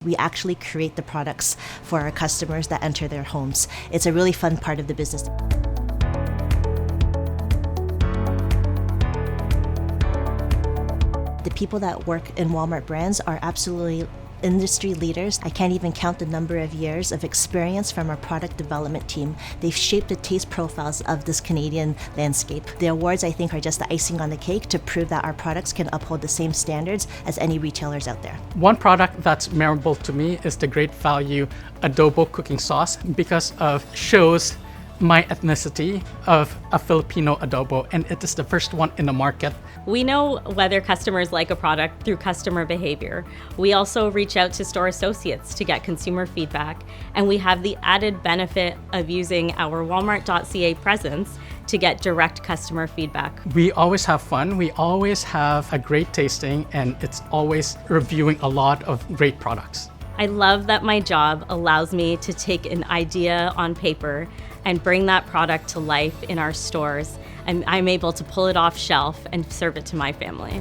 We actually create the products for our customers that enter their homes. It's a really fun part of the business. The people that work in Walmart brands are absolutely industry leaders. I can't even count the number of years of experience from our product development team. They've shaped the taste profiles of this Canadian landscape. The awards, I think, are just the icing on the cake to prove that our products can uphold the same standards as any retailers out there. One product that's memorable to me is the Great Value Adobo cooking sauce because of shows my ethnicity of a Filipino adobo, and it is the first one in the market. We know whether customers like a product through customer behavior. We also reach out to store associates to get consumer feedback, and we have the added benefit of using our Walmart.ca presence to get direct customer feedback. We always have fun, we always have a great tasting, and it's always reviewing a lot of great products. I love that my job allows me to take an idea on paper and bring that product to life in our stores, and I'm able to pull it off shelf and serve it to my family.